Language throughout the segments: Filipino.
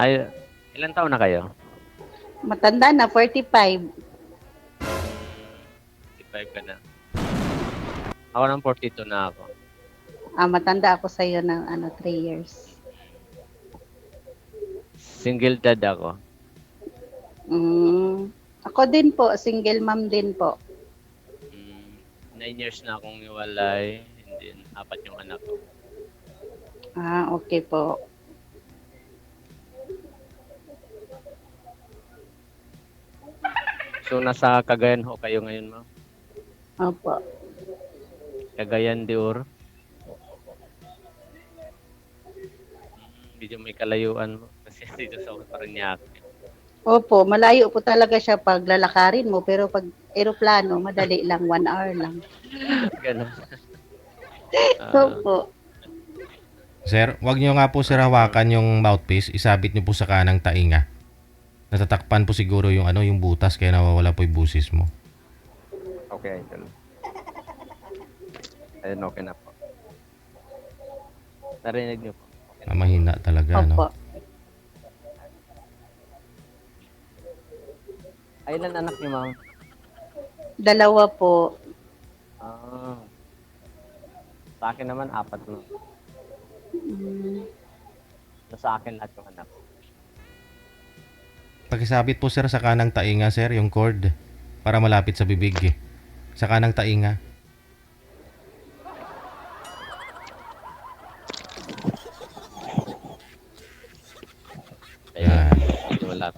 Ay, ilan taon na kayo? Matanda na, 45. 55 ka na. Ako ng 42 na ako. Matanda ako sa'yo ng 3 years. Single dad ako. Ako din po, single mom din po. 9 years na akong iwalay, hindi, 4 yung anak ko. Okay po. So, nasa Cagayan ho kayo ngayon, ma'am? Opo. Cagayan de Oro? Medyo may kalayuan mo kasi dito sa Parañaque. Opo, malayo po talaga siya pag lalakarin mo, pero pag eroplano, madali lang, 1 hour lang. Ganun. Opo. Sir, wag niyo nga po sir hawakan yung mouthpiece, isabit niyo po sa kanang tainga. Natatakpan po siguro yung yung butas kaya nawawala po yung busis mo. Okay, idol. Ayun, okay na po. Narinig niyo po. Mahina talaga, Opo. Ay, ilan anak niyo, ma'am? 2 po. Sa akin naman, 4 no. Sa akin lahat yung anak. Pakisabit po sir sa kanang tainga sir, yung cord. Para malapit sa bibig eh. Sa kanang tainga. Ayan. Wala.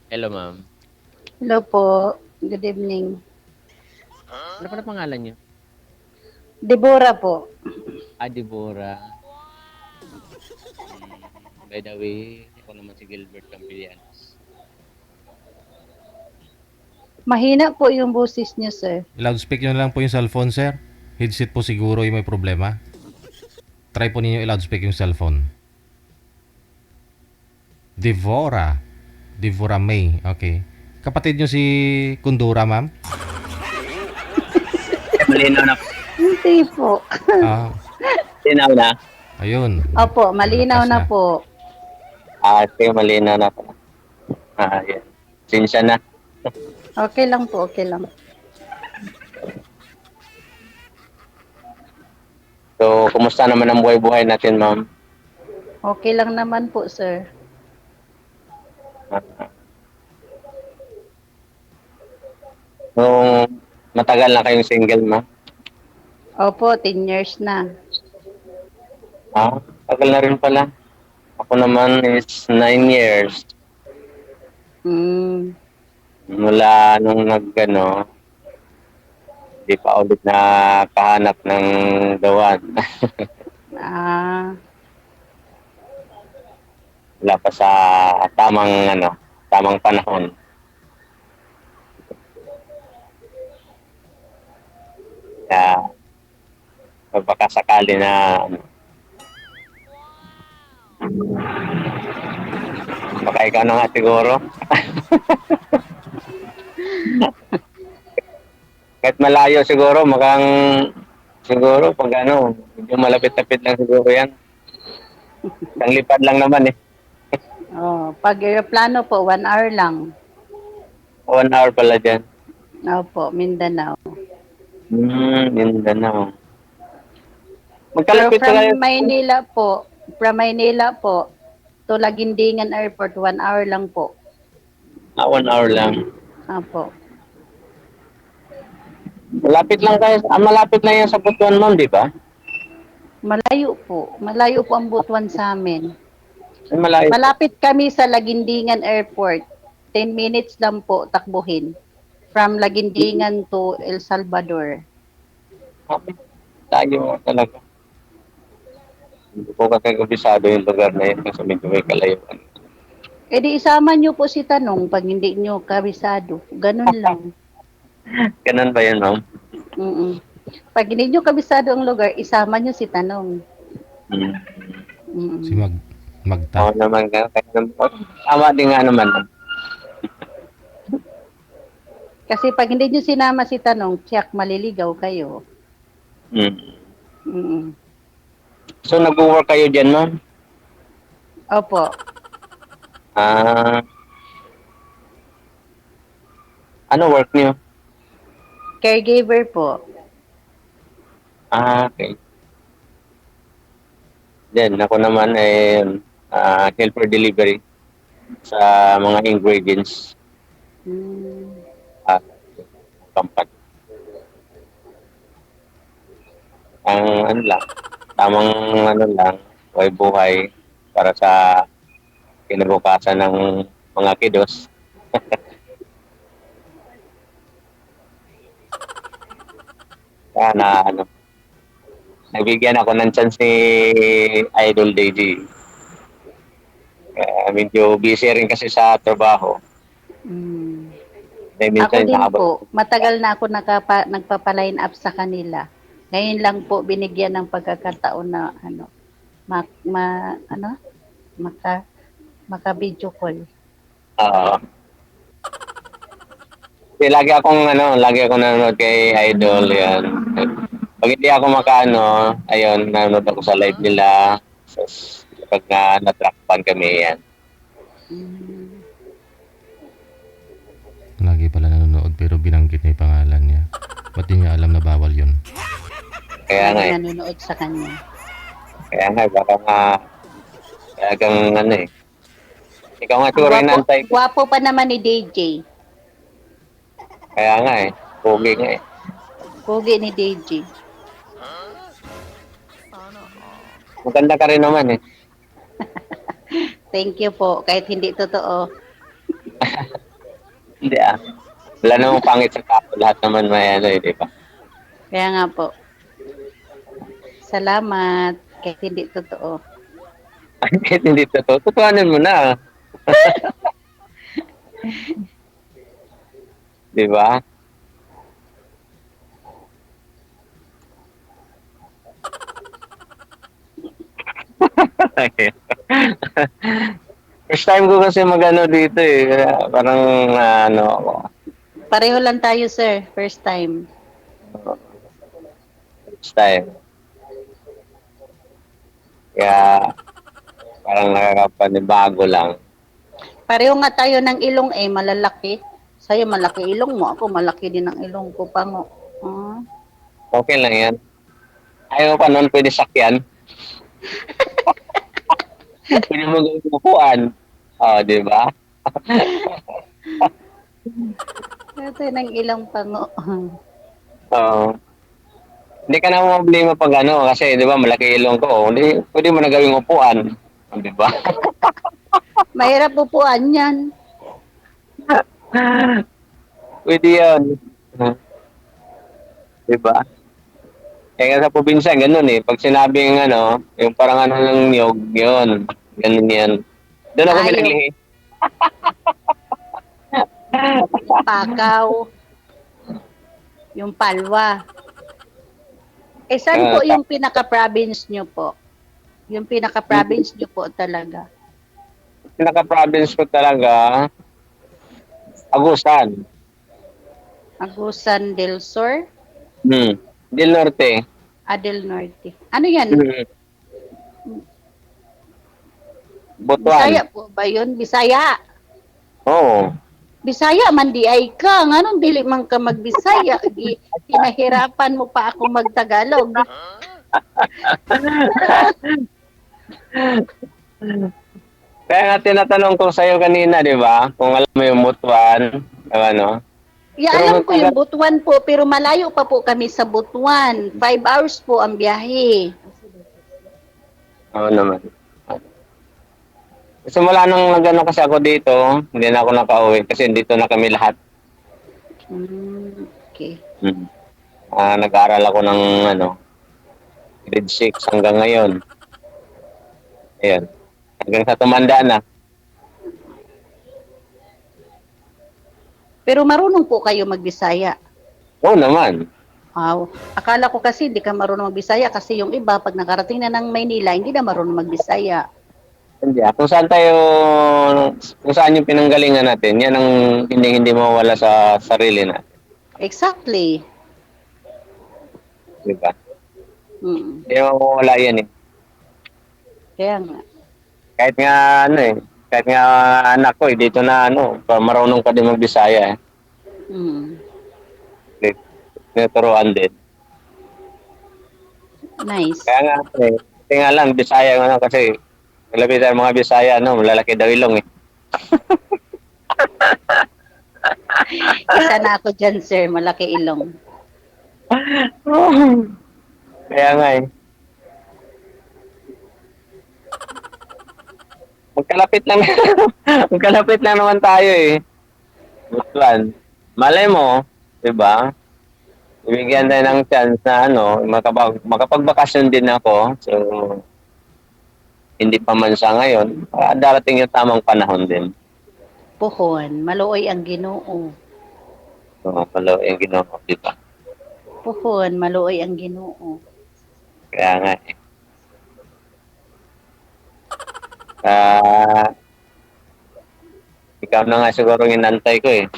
Hello, ma'am. Hello po. Good evening. Ano pa na pangalan niyo? Deborah po. Deborah. By the way, ako naman si Gilbert Campillanes. Mahina po yung boses niyo, sir. Loudspeak nyo na lang po yung cellphone sir. Headset po siguro yung may problema. Try po ninyo i-loudspeak yung cellphone. Devora. Devora May. Okay. Kapatid nyo si Kundura, ma'am? Malinaw na. Hindi po. Malinaw na? Ayun. Opo, malinaw Malakas na po. Sige, malinaw na po. Yan. Sinsya na. Okay lang po, okay lang. So, kumusta naman ang buhay-buhay natin, ma'am? Okay lang naman po, sir. Nung matagal na kayong single, ma'am? Opo, 10 years na. Tagal na rin pala. Ako naman is 9 years. Mula nung di pa ulit na kahanap ng dawan. Wala pa sa tamang panahon. Kaya, baka sakali na baka ikaw na nga siguro. Kahit malayo siguro, siguro pag medyo malapit-lapit lang siguro yan. Isang lipad lang naman eh. Pag aeroplano po, 1 hour lang. 1 hour pala dyan. Opo, Mindanao. Mindanao. Pero Magkalapit from kayo. Maynila po, to Lagindingan Airport, 1 hour lang po. 1 hour lang. Opo. Malapit lang kayo. Malapit lang yan sa Butuan, ma'am, di ba? Malayo po. Malayo po ang Butuan sa amin. Malayo. Malapit kami sa Lagindingan Airport. 10 minutes lang po takbuhin. From Lagindingan to El Salvador. Tayo talaga. Hindi ko kasi kabisado yung lugar na yun kasi medyo may kalayuan. Di isama nyo po si Tanong pag hindi nyo kabisado. Ganun lang. Ganun ba yun, ma'am? Pag hindi nyo kabisado ang lugar, isama nyo si Tanong. Si Magta. Oo naman. Tama din nga naman. Kasi pag hindi nyo sinama si Tanong, tiyak maliligaw kayo. So, nag-work kayo dyan, ma'am? Opo. Ah, ano work niyo? Caregiver po. Ah, okay. Then, ako naman ay helper delivery sa mga ingredients Hmm. at company. Ang ano lang, tamang ano lang, buhay-buhay para sa kinabukasan ng mga kiddos. Kaya na ano, nabigyan ako ng chance ni Idol Daisy. Medyo busy rin kasi sa trabaho. Hmm. Kaya Ako minsan din nakabot. po, matagal na ako nagpapa-line up sa kanila. Ngayon lang po binigyan ng pagkakataon na ano, ano, maka-video call. Oo. Kasi lagi akong nanonood kay Idol yan. Pag hindi ako makaano, ayun, nanonood ako sa live nila. So, pag na-trackpan kami yan. Hmm. Lagi pala nanonood pero binanggit niya yung pangalan niya. Ba't di niya alam na bawal yun? Kaya nga Lagi eh. nanonood sa kanya. Kaya nga, baka talagang ano eh. Ikaw nga Ang siguro inantay ko. gwapo pa naman ni DJ. Kaya nga eh. Pugi nga eh. Pogi ni DJ. Maganda ka rin naman eh. Thank you po, kahit hindi totoo. Hindi ah. Wala namang pangit sa tao. Lahat naman may ano eh, di ba? Kaya nga po. Salamat, kahit hindi totoo. Kahit hindi totoo. Tutuanan mo na. Di ba? First time ko kasi magano dito eh. Kaya parang ano ako. Pareho lang tayo, sir. First time. First time. Kaya parang nakakapanibago lang. Pareho nga tayo ng ilong malalaki. Sa'yo malaki ilong mo, ako malaki din ang ilong ko pango. Ah. Okay lang yan. Ayaw pa nun pwede sakyan. Pwede mo gawin upuan. Di ba? Ito ng ilong pango. Oo. Hindi ka na problema pag ano, kasi di ba malaki ilong ko. Hindi, pwede mo na gawing upuan. Di ba? Mahirap upuan yan. Pwede yan. Di ba? Kaya sa probinsya, ganun eh. Pag sinabing ano, yung parang ano ng niyog, yun. Ganun yan. Doon ako Ayaw. pinaglihi. Yung pakaw. Yung palwa. Saan po yung pinaka-province nyo po? Yung pinaka-province nyo po talaga. Pinaka-province ko talaga, Agusan. Agusan del Sur, Del Norte. Adel Norte. Ano yan? Butuan. Bisaya po ba yun? Bisaya. Oo. Bisaya man di ay ka. Nganong dili man ka magbisaya? Hinahirapan mo pa ako magtagalog. Kaya nga tinatanong ko sa'yo kanina, di ba? Kung alam mo yung Butuan, ano. Ya, Pero alam ko yung Butuan po, pero malayo pa po kami sa Butuan. 5 hours po ang biyahe. Oo naman. Simula nung nagano kasi ako dito, hindi na ako nakauwi kasi dito na kami lahat. Okay. Nag-aaral ako ng ano, grade 6 hanggang ngayon. Ayan. Hanggang sa tumanda na. Pero marunong po kayo magbisaya. Oo naman. Wow. Akala ko kasi hindi ka marunong magbisaya kasi yung iba pag nakarating na ng Maynila, hindi na marunong magbisaya. Hindi kung saan yung pinanggalingan natin, yan ang hindi mawala sa sarili natin. Exactly. Di ba? Mm. Hindi mawala yan eh. Kaya nga. Kahit nga ano eh, kahit nga anak ko eh, dito na ano, marunong pa din mag-Bisaya eh. Mm. Tinuturuan din. Nice. Kaya nga eh, kasi nga lang Bisaya ano kasi malapit ang mga Bisaya ano, malalaki daw ilong eh. Isa na ako dyan, sir. Malaki ilong. Kaya nga eh. Magkalapit lang. Magkalapit lang naman tayo eh. Plan. Malay mo, 'di ba? Ibigyan tayo ng chance na ano, makapagbakasyon din ako. So, hindi pa man sa ngayon, darating yung tamang panahon din. Puhon. Maluoy ang Ginoo. So, malo yung ginawa, di ba? Puhon. Maluoy ang Ginoo. Kaya nga eh. Ah, ikaw na nga siguro yung inantay ko eh.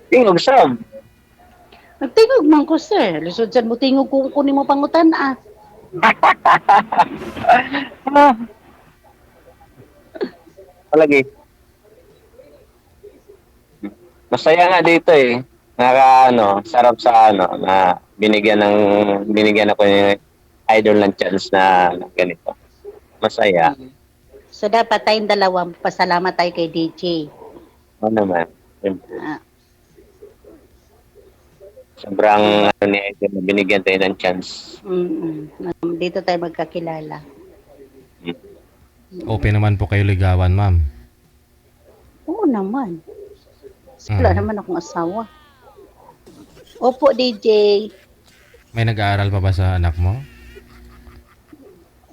Tingog sab. Nagtingog man ko, sir. Lisod sad mo tingog kung kunin mo pangutan ah. Palagi. Masaya nga dito eh. Ano, sarap sa ano na binigyan ako ng idol ng chance na ganito. Masaya. So, dapat tayong dalawa, pasalamat tayo kay DJ. Ano naman. Siyempre. Ah, Sobrang ano ni idol na binigyan tayo ng chance. Dito tayo magkakilala. Open naman po kayo ligawan, ma'am. Oo naman. Wala naman akong asawa. Opo, DJ. May nag-aaral pa ba sa anak mo?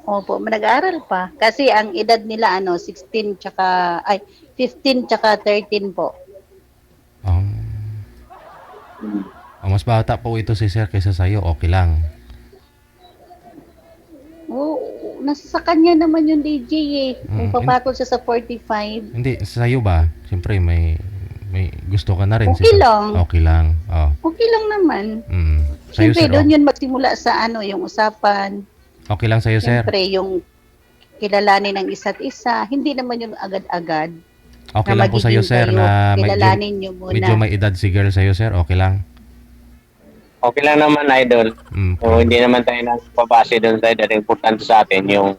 Opo, nag-aaral pa. Kasi ang edad nila, 16 tsaka, 15 tsaka 13 po. Oh. Oh, mas bata po ito si sir kaysa sa'yo, okay lang. Oo, nasa sa kanya naman yung DJ eh. Kung papatol siya sa 45. Hindi, sa'yo ba? Siyempre, may gusto ka na rin. Okay lang. Okay lang. Oh. Okay lang naman. Sa'yo, Siyempre, sir, doon yun magsimula sa yung usapan. okay lang sa'yo, sir? Siyempre, yung kilalanin ng isa't isa, hindi naman yung agad-agad. Okay na lang po sa'yo, magiging sir, kayo. na Kilalanin nyo muna. medyo may edad si girl sa'yo, sir. Okay lang. Okay lang naman, idol. So, hindi naman tayo nagpabase doon sa edad. Importante sa atin yung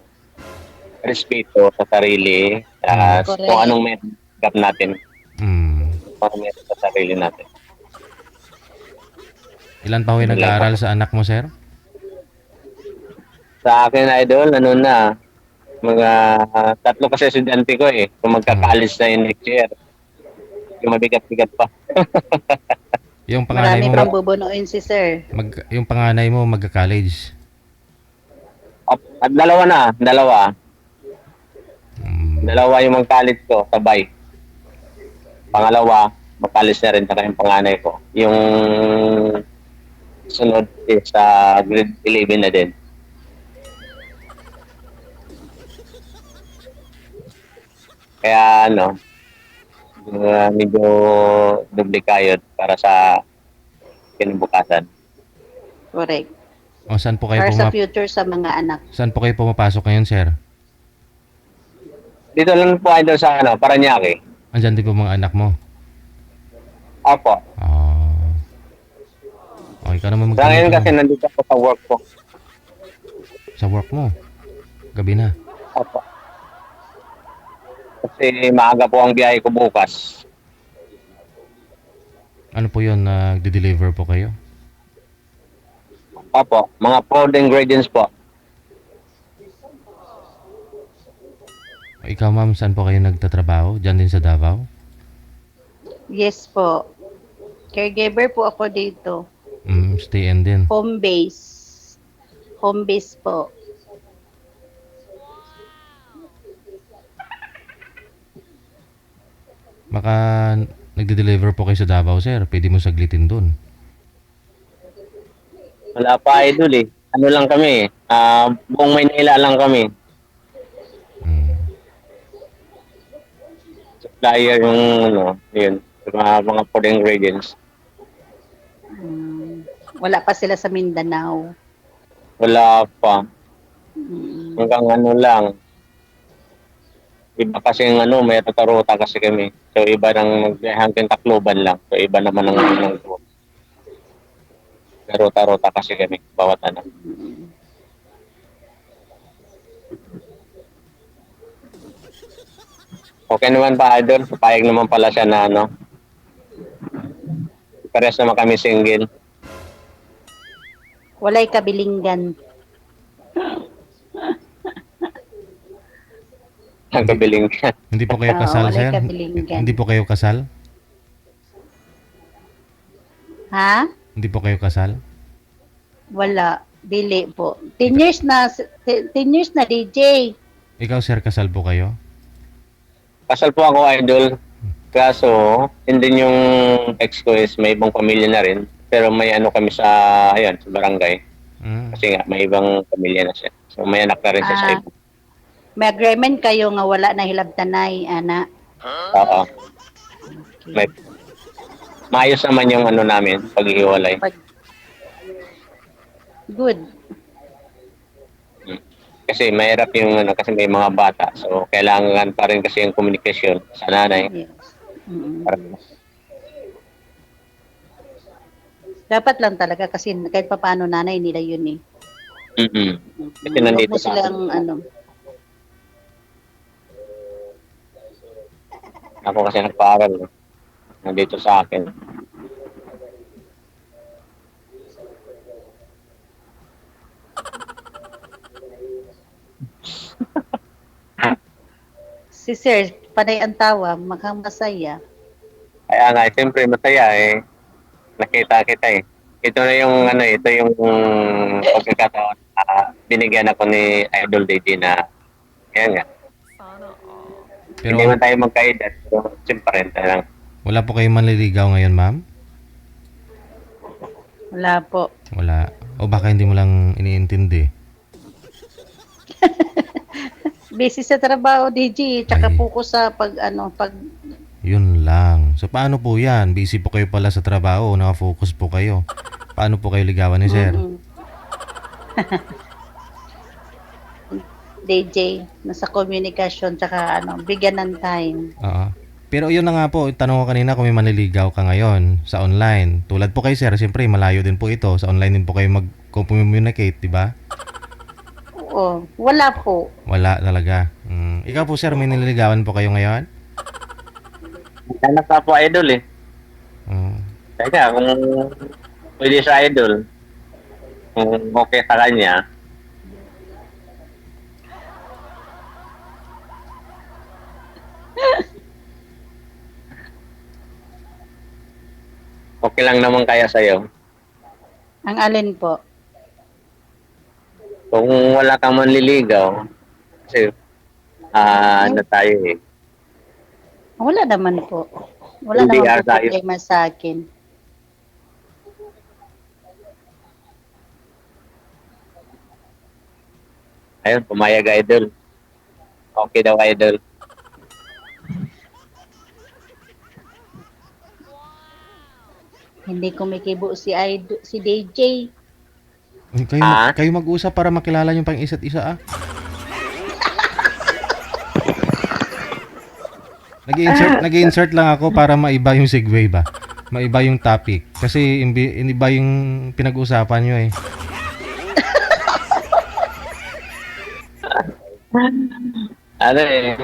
respeto sa sarili. Correct. Kung anong meron natin. Kung anong meron sa sarili natin. Ilan pa ho yung nag-aaral sa anak mo, sir? Sa akin, idol, ano na, mga 3 kasi estudyante ko eh. Kung magka-college na yung next year. Yung mabigat-bigat pa. Yung panganay Marami mo, pang bubunuin si sir. yung panganay mo magka-college. At dalawa. Dalawa yung mag-college ko, sabay. Pangalawa, mag-college na rin saka yung panganay ko. Yung sunod is sa grade 11 na din. Kaya medyo doble kayod para sa kinabukasan. Correct. O saan po kayo Para sa future sa mga anak. Saan po kayo pumapasok ngayon, sir? Dito lang po idol sa Paranaque. Andyan din po mga anak mo. Opo. O, ikaw naman Sa ngayon kasi nandito ako sa work ko. Sa work mo. Gabi na. Opo. Kasi maaga po ang biyahe ko bukas. Ano po yun? Nagde-deliver po kayo? Opo. Mga food ingredients po. O, ikaw, ma'am, saan po kayo nagtatrabaho? Diyan din sa Davao? Yes po. Caregiver po ako dito. Stay in din. Home base. Home base po. Baka nagde-deliver po kayo sa Davao, sir. Pwede mo saglitin dun. Wala pa idol eh. Ano lang kami buong Maynila lang kami. Supplier yung yun. Mga food ingredients. Wala pa sila sa Mindanao. Wala pa. Mm. Hanggang ano lang. Iba kasi yung ano, may ruta kasi kami. So iba ng hanggang Tacloban lang. So iba naman ng may ruta-ruta kasi kami. Bawat ano. Okay naman pa, Idol. Papayag naman pala siya na ano. Parehas naman kami single. Walay kabilinggan. Ang kabiling ka. Hindi po kayo Oo, kasal, walay sir? kabilinggan. Hindi po kayo kasal? Ha? Hindi po kayo kasal? Wala. Dili po. 10 years na, 10 years na DJ. Ikaw, sir, kasal po kayo? Kasal po ako, Idol. Kaso, hindi yung ex ko is may ibang pamilya na rin. Pero may ano kami sa, ayun, sa barangay. Mm. Kasi nga, may ibang pamilya na siya. So, may anak na rin siya sa Ah. iba. May agreement kayo nga wala na hilabtanay, ana. Oo. May, maayos naman yung ano namin, paghihiwalay. Good. Kasi mahirap yung ano, kasi may mga bata. So, kailangan pa rin kasi yung komunikasyon sa nanay. Yes. Mm. Para- Dapat lang talaga kasi kahit papaano nanay nila yun eh. Mm-mm. Kasi Huwag nandito mo sa silang akin. ano. Ako kasi nagpaaral. Nandito sa akin. Si Sir, panay ang tawa, mukhang masaya. Kaya nga, siyempre masaya eh. Nakita kita eh. Ito na yung ano, ito yung pagkakataon na binigyan ako ni Idol DJ na yan nga. Pero Hindi man tayo magkaedad. So, siyempre, lang. wala po kayong manliligaw ngayon, ma'am? Wala po. Wala. O baka hindi mo lang iniintindi. Busy sa trabaho, DJ, tsaka Ay. focus sa pag Yun lang. So, paano po yan? Busy po kayo pala sa trabaho. Nakafocus po kayo. Paano po kayo ligawan ni sir? Mm-mm. DJ, nasa communication, tsaka bigyan ng time. Oo. Pero yun na nga po, tanong ko kanina kung may manliligaw ka ngayon sa online. Tulad po kayo, sir, siyempre malayo din po ito. Sa online din po kayo mag-communicate, di ba? Oo, wala po. Wala talaga. Ikaw po, sir, may nililigawan po kayo ngayon? Hanap na po Idol eh. Kaya kung pwede sa Idol, kung okay sa kanya, okay lang naman kaya sa'yo. Ang alin po? Kung wala kang manliligaw, kasi ano tayo eh. Wala naman po. Wala Hindi naman po tayo. problema sa akin. Ayun, pumayag Idol. Okay daw Idol. Hindi kumikibo si DJ. Kayo, kayo mag-usap para makilala nyo pang isa't isa ah. Nag-insert lang ako para maiba yung segue ba? Maiba yung topic. Kasi iba yung pinag-usapan nyo eh. Ano eh,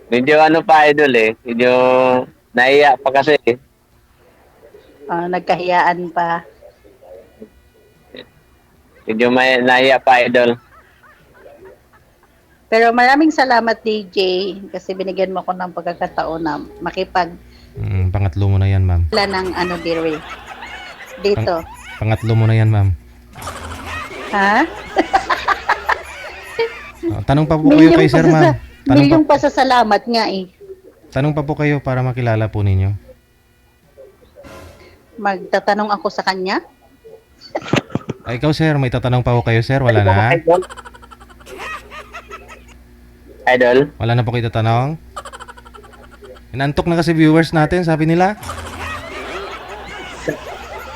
medyo ano pa Idol eh, medyo naiya pa kasi eh. Nagkahiyaan pa. Medyo may naiya pa Idol. Pero maraming salamat DJ kasi binigyan mo ko ng pagkakataon na makipag Pangatlo mo na yan, ma'am. ng dire. Dito. Pangatlo mo na yan, ma'am. Ha? Tanong pa po kayo kay sir, ma'am. Milyong pasasalamat nga eh. Tanong pa po kayo para makilala po ninyo. Magtatanong ako sa kanya. Ay, ikaw, sir, may tatanong pa po kayo, sir. Wala na? Idol? Wala na po kayo tatanong? Inantok na kasi viewers natin, sabi nila.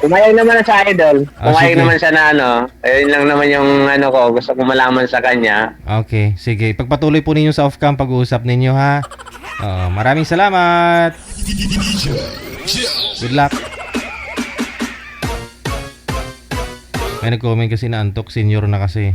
Pumayag naman na sa idol. Ah, Pumayag sige. naman siya na ano. Ayun lang naman yung ano ko. Gusto ko malaman sa kanya. Okay, sige. Pagpatuloy po ninyo sa off-cam pag-uusap ninyo ha. Maraming salamat. Good luck. May nag-comment kasi na antok, senior na kasi.